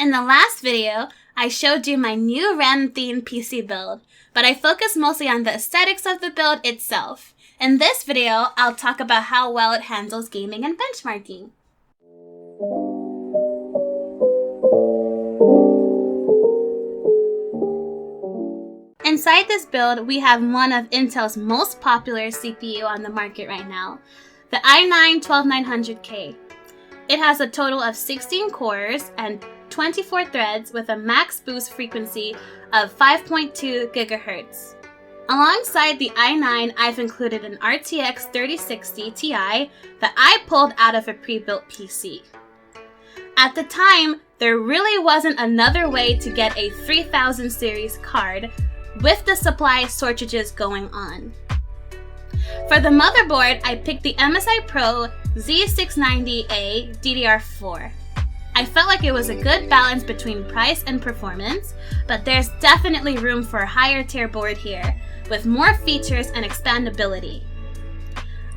In the last video, I showed you my new Rem Themed PC build, but I focused mostly on the aesthetics of the build itself. In this video, I'll talk about how well it handles gaming and benchmarking. Inside this build, we have one of Intel's most popular CPU on the market right now, the i9-12900k. It has a total of 16 cores and 24 threads with a max boost frequency of 5.2 GHz. Alongside the i9, I've included an RTX 3060 Ti that I pulled out of a pre-built PC. At the time, there really wasn't another way to get a 3000 series card with the supply shortages going on. For the motherboard, I picked the MSI Pro Z690A DDR4. I felt like it was a good balance between price and performance, but there's definitely room for a higher tier board here, with more features and expandability.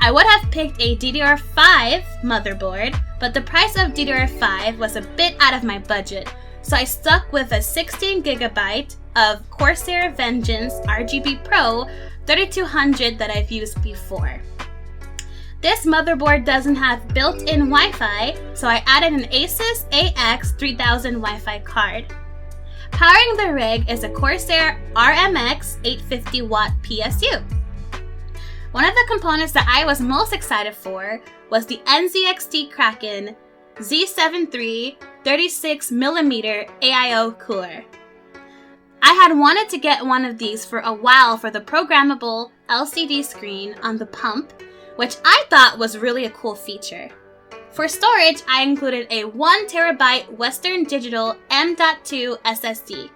I would have picked a DDR5 motherboard, but the price of DDR5 was a bit out of my budget, so I stuck with a 16GB of Corsair Vengeance RGB Pro 3200 that I've used before. This motherboard doesn't have built-in Wi-Fi, so I added an Asus AX3000 Wi-Fi card. Powering the rig is a Corsair RMX 850W PSU. One of the components that I was most excited for was the NZXT Kraken Z73 36mm AIO cooler. I had wanted to get one of these for a while for the programmable LCD screen on the pump, which I thought was really a cool feature. For storage, I included a 1TB Western Digital M.2 SSD.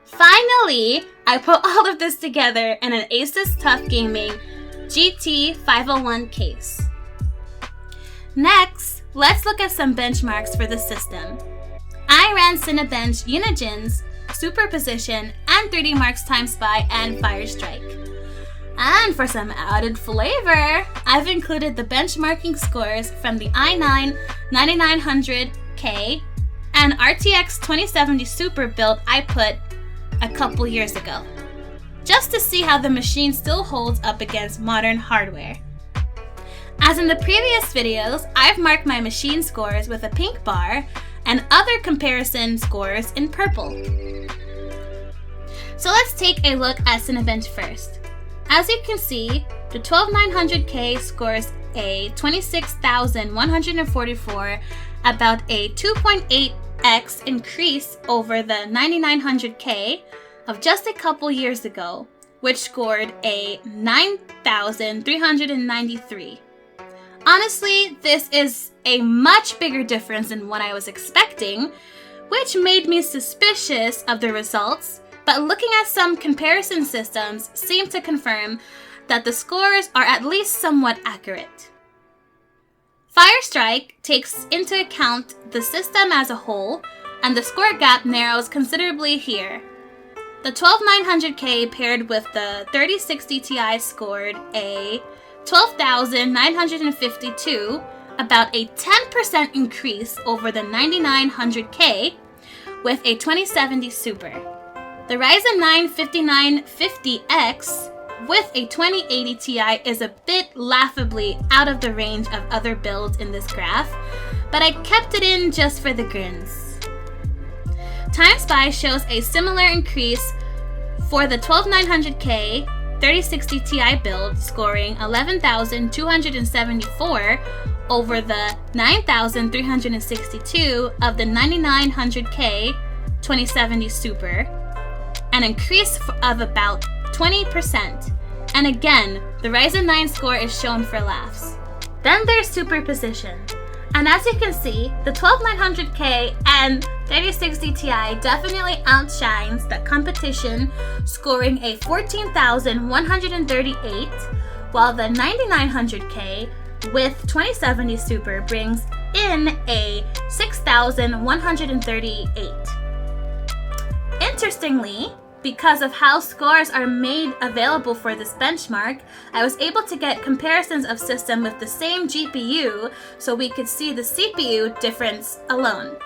Finally, I put all of this together in an Asus TUF Gaming GT501 case. Next, let's look at some benchmarks for the system. I ran Cinebench Unigen's Superposition and 3D Mark's Time Spy and Firestrike. And for some added flavor, I've included the benchmarking scores from the i9-12900k and RTX 2070 Super build I put a couple years ago, just to see how the machine still holds up against modern hardware. As in the previous videos, I've marked my machine scores with a pink bar and other comparison scores in purple. So let's take a look at Cinebench first. As you can see, the 12900k scores a 26,144, about a 2.8x increase over the 9900k of just a couple years ago, which scored a 9,393. Honestly, this is a much bigger difference than what I was expecting, which made me suspicious of the results, but looking at some comparison systems seem to confirm that the scores are at least somewhat accurate. Firestrike takes into account the system as a whole, and the score gap narrows considerably here. The 12900k paired with the 3060 Ti scored a 12,952, about a 10% increase over the 9900k with a 2070 Super. The Ryzen 9 5950X with a 2080 Ti is a bit laughably out of the range of other builds in this graph, but I kept it in just for the grins. Time Spy shows a similar increase for the 12900k 3060 Ti build, scoring 11,274 over the 9,362 of the 9900k 2070 Super, an increase of about 20%. And again, the Ryzen 9 score is shown for laughs. Then there's Superposition. And as you can see, the 12900k and 3060 Ti definitely outshines the competition, scoring a 14,138, while the 9900k with 2070 Super brings in a 6,138. Interestingly, because of how scores are made available for this benchmark, I was able to get comparisons of systems with the same GPU so we could see the CPU difference alone.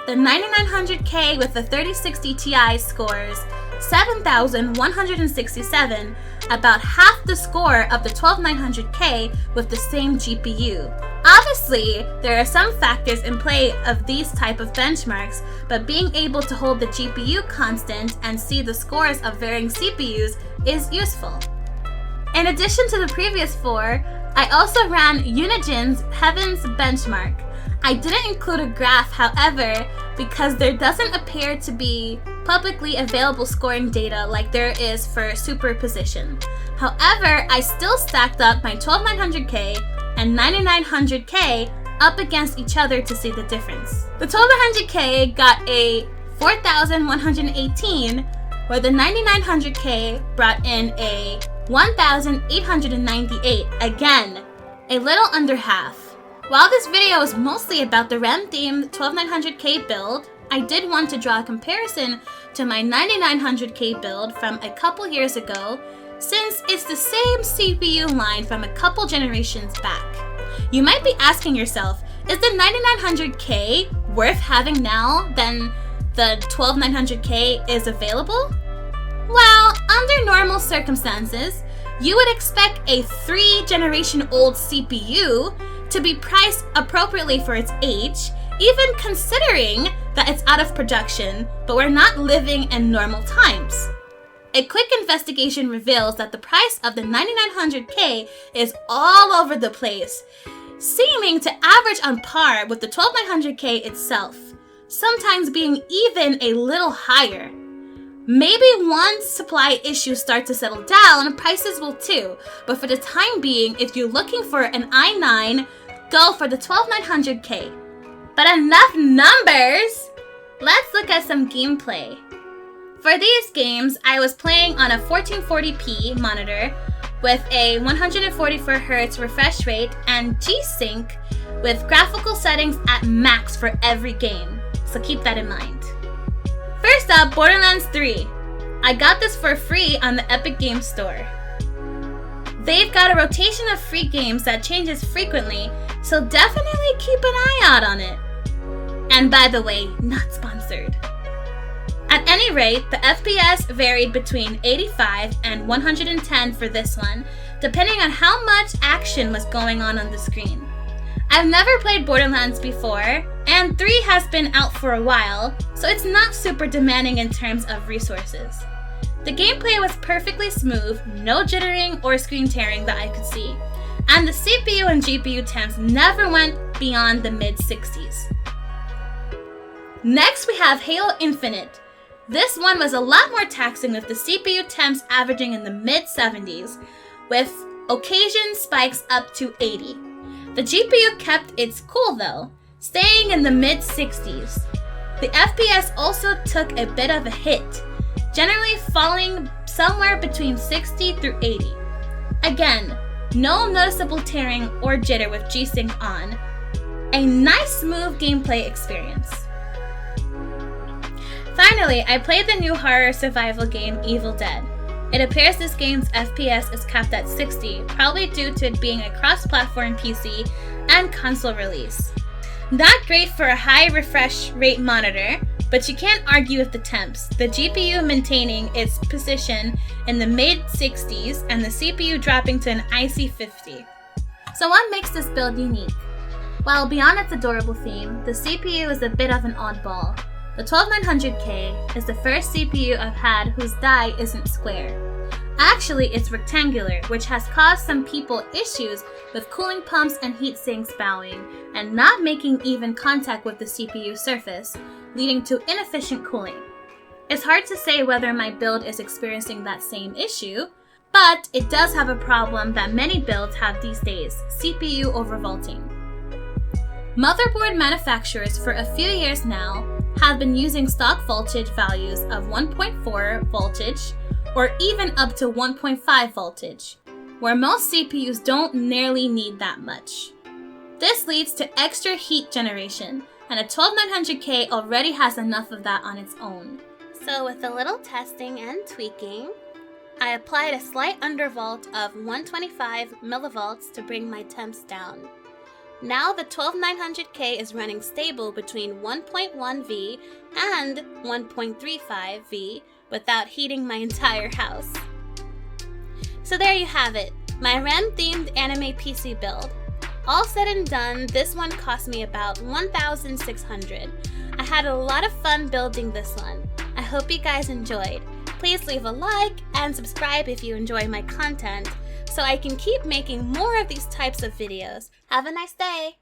The 9900K with the 3060 Ti scores 7,167, about half the score of the 12900K with the same GPU. Obviously, there are some factors in play of these type of benchmarks, but being able to hold the GPU constant and see the scores of varying CPUs is useful. In addition to the previous four, I also ran Unigen's Heavens benchmark. I didn't include a graph, however, because there doesn't appear to be publicly available scoring data like there is for superposition. However, I still stacked up my 12900K and 9900K up against each other to see the difference. The 12900K got a 4,118, where the 9900K brought in a 1,898, again, a little under half. While this video is mostly about the Rem themed 12900K build, I did want to draw a comparison to my 9900K build from a couple years ago, since it's the same CPU line from a couple generations back. You might be asking yourself, is the 9900K worth having now than the 12900K is available? Well, under normal circumstances, you would expect a 3-generation-old CPU to be priced appropriately for its age, even considering that it's out of production, but we're not living in normal times. A quick investigation reveals that the price of the 9900K is all over the place, seeming to average on par with the 12900K itself, sometimes being even a little higher. Maybe once supply issues start to settle down, prices will too, but for the time being, if you're looking for an i9, go for the 12900K. But enough numbers! Let's look at some gameplay. For these games, I was playing on a 1440p monitor with a 144Hz refresh rate and G-Sync with graphical settings at max for every game, so keep that in mind. First up, Borderlands 3. I got this for free on the Epic Games Store. They've got a rotation of free games that changes frequently, so definitely keep an eye out on it. And by the way, not sponsored. At any rate, the FPS varied between 85 and 110 for this one, depending on how much action was going on the screen. I've never played Borderlands before, and 3 has been out for a while, so it's not super demanding in terms of resources. The gameplay was perfectly smooth, no jittering or screen tearing that I could see, and the CPU and GPU temps never went beyond the mid-60s. Next we have Halo Infinite. This one was a lot more taxing with the CPU temps averaging in the mid-70s, with occasion spikes up to 80. The GPU kept its cool though, staying in the mid-60s. The FPS also took a bit of a hit, generally falling somewhere between 60 through 80. Again, no noticeable tearing or jitter with G-Sync on. A nice smooth gameplay experience. Finally, I played the new horror survival game Evil Dead. It appears this game's FPS is capped at 60, probably due to it being a cross-platform PC and console release. Not great for a high refresh rate monitor, but you can't argue with the temps, the GPU maintaining its position in the mid-60s and the CPU dropping to an icy 50. So what makes this build unique? Well, beyond its adorable theme, the CPU is a bit of an oddball. The 12900K is the first CPU I've had whose die isn't square. Actually, it's rectangular, which has caused some people issues with cooling pumps and heat sinks bowing and not making even contact with the CPU surface, leading to inefficient cooling. It's hard to say whether my build is experiencing that same issue, but it does have a problem that many builds have these days, CPU overvolting. Motherboard manufacturers for a few years now have been using stock voltage values of 1.4 voltage or even up to 1.5 voltage, where most CPUs don't nearly need that much. This leads to extra heat generation, and a 12900K already has enough of that on its own. So with a little testing and tweaking, I applied a slight undervolt of 125 millivolts to bring my temps down. Now the 12900K is running stable between 1.1V and 1.35V without heating my entire house. So there you have it, my REM-themed anime PC build. All said and done, this one cost me about $1,600. I had a lot of fun building this one. I hope you guys enjoyed. Please leave a like and subscribe if you enjoy my content, so I can keep making more of these types of videos. Have a nice day!